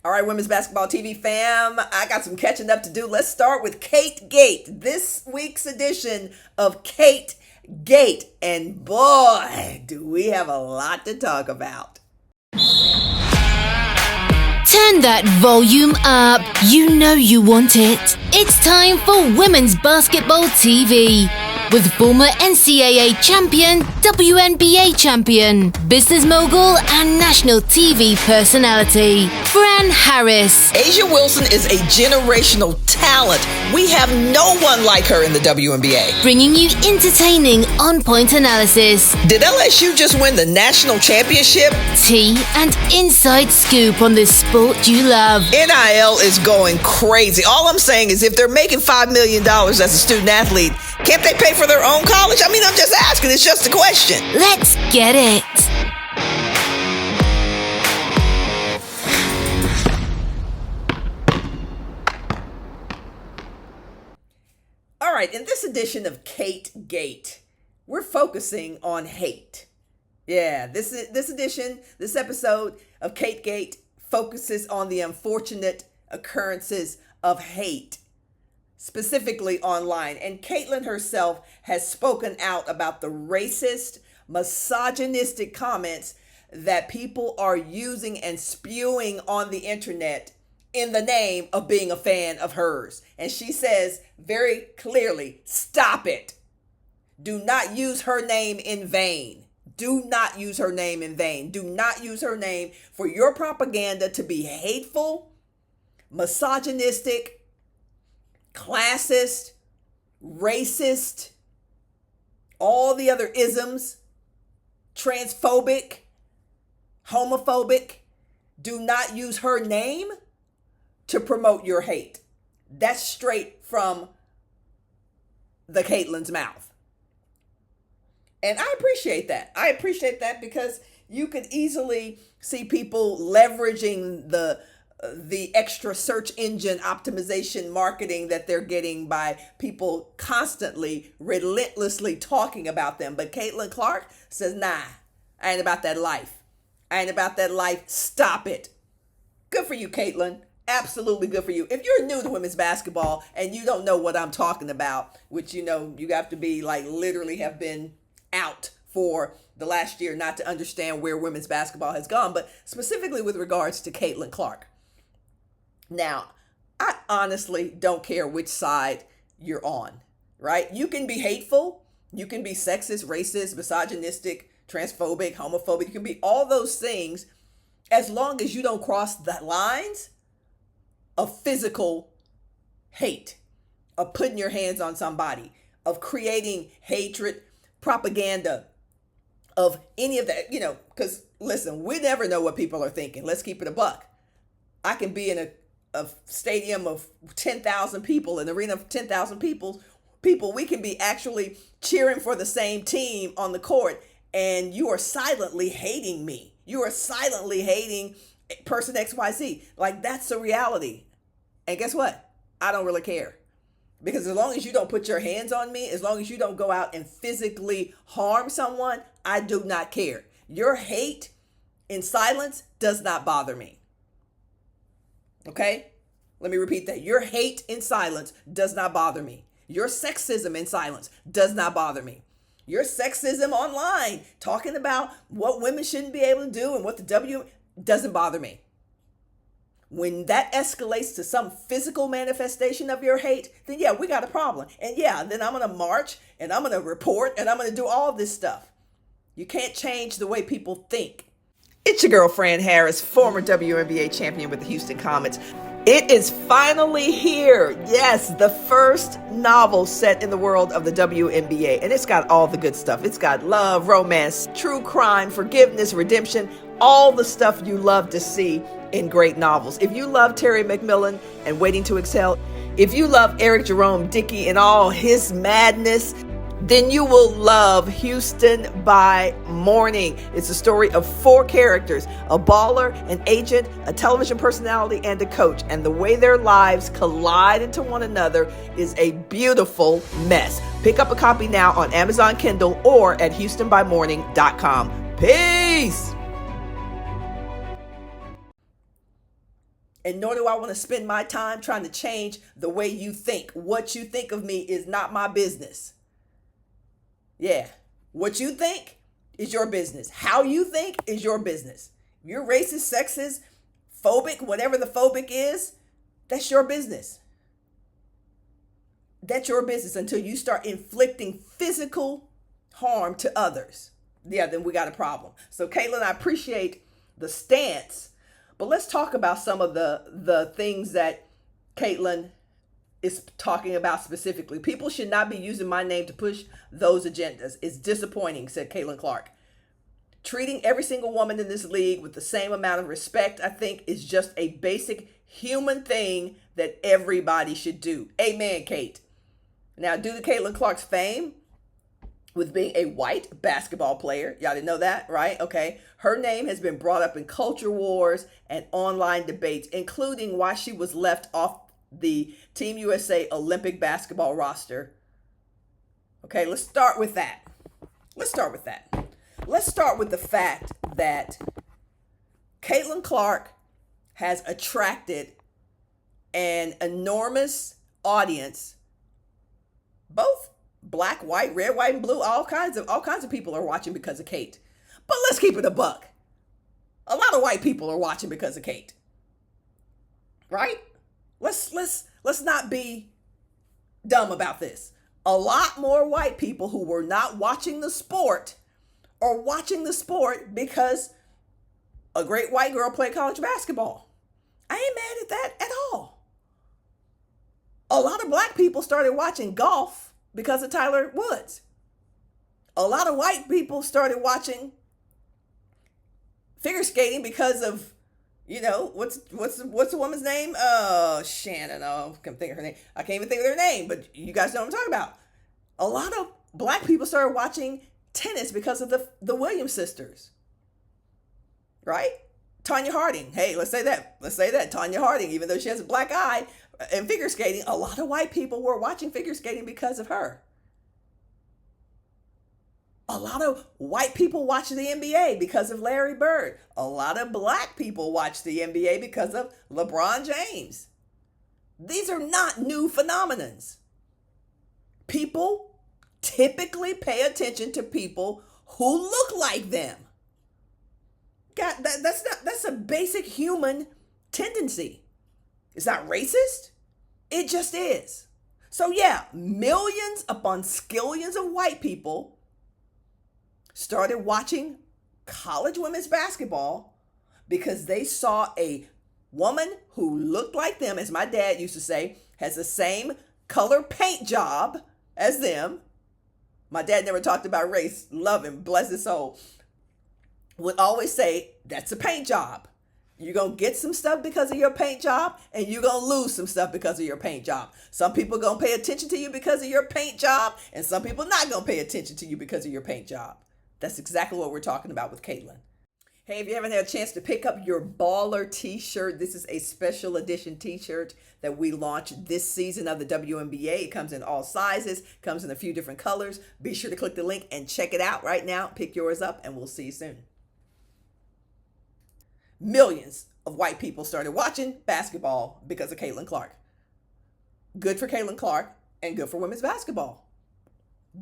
All right, Women's Basketball TV fam, I got some catching up to do. Let's start with Kate Gate, this week's edition of Kate Gate. And boy, do we have a lot to talk about. Turn that volume up. You know you want it. It's time for Women's Basketball TV. With former NCAA champion, WNBA champion, business mogul, and national TV personality, Fran Harris. A'ja Wilson is a generational talent. We have no one like her in the WNBA. Bringing you entertaining, on-point analysis. Did LSU just win the national championship? Tea and inside scoop on this sport you love. NIL is going crazy. All I'm saying is if they're making $5 million as a student athlete, can't they pay for their own college? I mean, I'm just asking. It's just a question. Let's get it. All right, in this edition of Kate Gate, we're focusing on hate. Yeah, this episode of Kate Gate focuses on the unfortunate occurrences of hate, specifically online. And Caitlin herself has spoken out about the racist, misogynistic comments that people are using and spewing on the internet in the name of being a fan of hers. And she says very clearly, stop it. Do not use her name in vain. Do not use her name in vain. Do not use her name for your propaganda to be hateful, misogynistic, classist, racist, all the other isms, transphobic, homophobic. Do not use her name to promote your hate. That's straight from the Caitlin's mouth. And I appreciate that. I appreciate that because you could easily see people leveraging the extra search engine optimization marketing that they're getting by people constantly, relentlessly talking about them. But Caitlin Clark says, nah, I ain't about that life. I ain't about that life. Stop it. Good for you, Caitlin. Absolutely good for you. If you're new to women's basketball and you don't know what I'm talking about, which, you know, you have to be like literally have been out for the last year not to understand where women's basketball has gone, but specifically with regards to Caitlin Clark. Now, I honestly don't care which side you're on, right? You can be hateful. You can be sexist, racist, misogynistic, transphobic, homophobic. You can be all those things as long as you don't cross the lines of physical hate, of putting your hands on somebody, of creating hatred, propaganda, of any of that, you know, because listen, we never know what people are thinking. Let's keep it a buck. I can be in a stadium of 10,000 people, an arena of 10,000 people, we can be actually cheering for the same team on the court, and you are silently hating me. You are silently hating person XYZ. Like, that's the reality. And guess what? I don't really care. Because as long as you don't put your hands on me, as long as you don't go out and physically harm someone, I do not care. Your hate in silence does not bother me. Okay? Let me repeat that. Your hate in silence does not bother me. Your sexism in silence does not bother me. Your sexism online, talking about what women shouldn't be able to do and what the doesn't bother me. When that escalates to some physical manifestation of your hate, then yeah, we got a problem. And yeah, then I'm going to march and I'm going to report and I'm going to do all this stuff. You can't change the way people think. It's your girl, Fran Harris, former WNBA champion with the Houston Comets. It is finally here. Yes, the first novel set in the world of the WNBA. And it's got all the good stuff. It's got love, romance, true crime, forgiveness, redemption, all the stuff you love to see in great novels. If you love Terry McMillan and Waiting to Exhale, if you love Eric Jerome Dickey and all his madness, then you will love Houston by Morning. It's a story of 4 characters, a baller, an agent, a television personality, and a coach. And the way their lives collide into one another is a beautiful mess. Pick up a copy now on Amazon Kindle or at HoustonByMorning.com. Peace! And nor do I want to spend my time trying to change the way you think. What you think of me is not my business. Yeah. What you think is your business. How you think is your business. If you're racist, sexist, phobic, whatever the phobic is, that's your business. That's your business until you start inflicting physical harm to others. Yeah, then we got a problem. So, Caitlin, I appreciate the stance, but let's talk about some of the things that Caitlin is talking about specifically. People should not be using my name to push those agendas. It's disappointing, said Caitlin Clark. Treating every single woman in this league with the same amount of respect, I think, is just a basic human thing that everybody should do. Amen, Kate. Now, due to Caitlin Clark's fame with being a white basketball player, y'all didn't know that, right? Okay. Her name has been brought up in culture wars and online debates, including why she was left off the Team USA Olympic basketball roster. Okay, let's start with that. Let's start with the fact that Caitlin Clark has attracted an enormous audience, both black, white, red, white, and blue. All kinds of people are watching because of Kate. But let's keep it a buck. A lot of white people are watching because of Kate. Right? Let's not be dumb about this. A lot more white people who were not watching the sport are watching the sport because a great white girl played college basketball. I ain't mad at that at all. A lot of black people started watching golf because of Tyler Woods. A lot of white people started watching figure skating because of, what's the woman's name? Shannon. Oh, I can't think of her name. I can't even think of their name, but you guys know what I'm talking about. A lot of black people started watching tennis because of the Williams sisters. Right? Tanya Harding. Hey, let's say that. Tanya Harding, even though she has a black eye in figure skating, a lot of white people were watching figure skating because of her. A lot of white people watch the NBA because of Larry Bird. A lot of black people watch the NBA because of LeBron James. These are not new phenomenons. People typically pay attention to people who look like them. God, that's a basic human tendency. It's not racist. It just is. So yeah, millions upon skillions of white people started watching college women's basketball because they saw a woman who looked like them, as my dad used to say, has the same color paint job as them. My dad never talked about race. Love him, bless his soul. Would always say, that's a paint job. You're going to get some stuff because of your paint job, and you're going to lose some stuff because of your paint job. Some people are going to pay attention to you because of your paint job, and some people are not going to pay attention to you because of your paint job. That's exactly what we're talking about with Caitlin. Hey, if you haven't had a chance to pick up your baller t-shirt, this is a special edition t-shirt that we launched this season of the WNBA. It comes in all sizes, comes in a few different colors. Be sure to click the link and check it out right now. Pick yours up, and we'll see you soon. Millions of white people started watching basketball because of Caitlin Clark. Good for Caitlin Clark and good for women's basketball.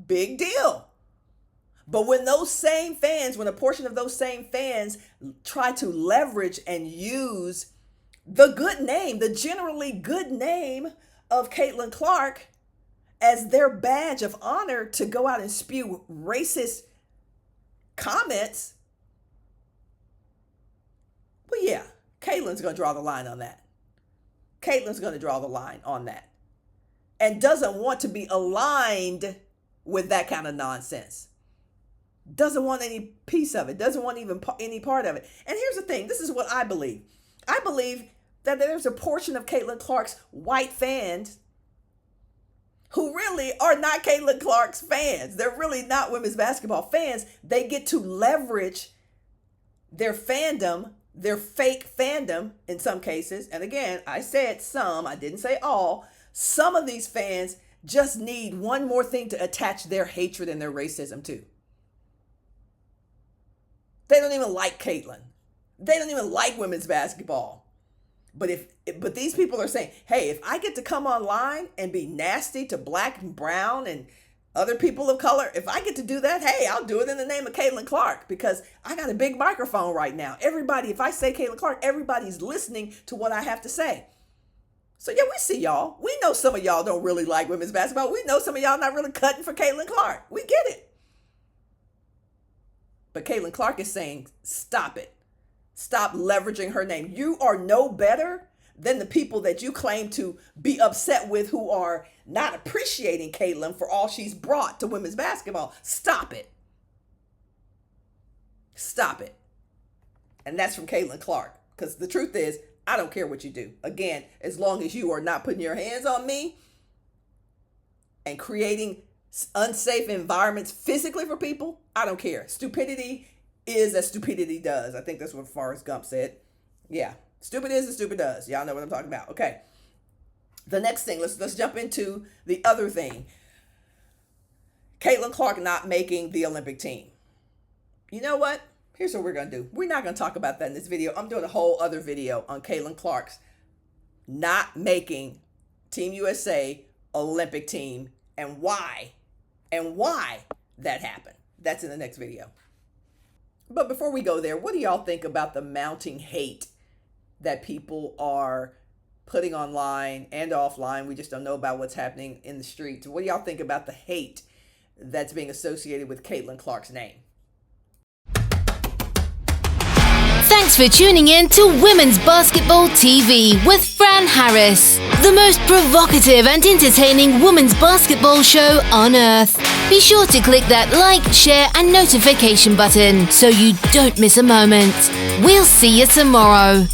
Big deal. But when when a portion of those same fans try to leverage and use the good name, the generally good name of Caitlin Clark as their badge of honor to go out and spew racist comments, well, yeah, Caitlin's going to draw the line on that. Caitlin's going to draw the line on that and doesn't want to be aligned with that kind of nonsense. Doesn't want any piece of it. Doesn't want even any part of it. And here's the thing. This is what I believe. I believe that there's a portion of Caitlin Clark's white fans who really are not Caitlin Clark's fans. They're really not women's basketball fans. They get to leverage their fandom, their fake fandom in some cases. And again, I said some, I didn't say all. Some of these fans just need one more thing to attach their hatred and their racism to. They don't even like Caitlin. They don't even like women's basketball. But these people are saying, hey, if I get to come online and be nasty to black and brown and other people of color, if I get to do that, hey, I'll do it in the name of Caitlin Clark, because I got a big microphone right now. Everybody, if I say Caitlin Clark, everybody's listening to what I have to say. So yeah, we see y'all. We know some of y'all don't really like women's basketball. We know some of y'all not really cutting for Caitlin Clark. We get it. But Caitlin Clark is saying, stop it. Stop leveraging her name. You are no better than the people that you claim to be upset with, who are not appreciating Caitlin for all she's brought to women's basketball. Stop it. Stop it. And that's from Caitlin Clark. Because the truth is, I don't care what you do. Again, as long as you are not putting your hands on me and creating unsafe environments physically for people, I don't care. Stupidity is as stupidity does. I think that's what Forrest Gump said. Yeah. Stupid is as stupid does. Y'all know what I'm talking about. Okay. The next thing, let's jump into the other thing. Caitlin Clark not making the Olympic team. You know what? Here's what we're going to do. We're not going to talk about that in this video. I'm doing a whole other video on Caitlin Clark's not making Team USA Olympic team and why that happened. That's in the next video. But before we go there, what do y'all think about the mounting hate that people are putting online and offline? We just don't know about what's happening in the streets. What do y'all think about the hate that's being associated with Caitlin Clark's name? Thanks for tuning in to Women's Basketball TV with Fran Harris, the most provocative and entertaining women's basketball show on earth. Be sure to click that like, share, and notification button so you don't miss a moment. We'll see you tomorrow.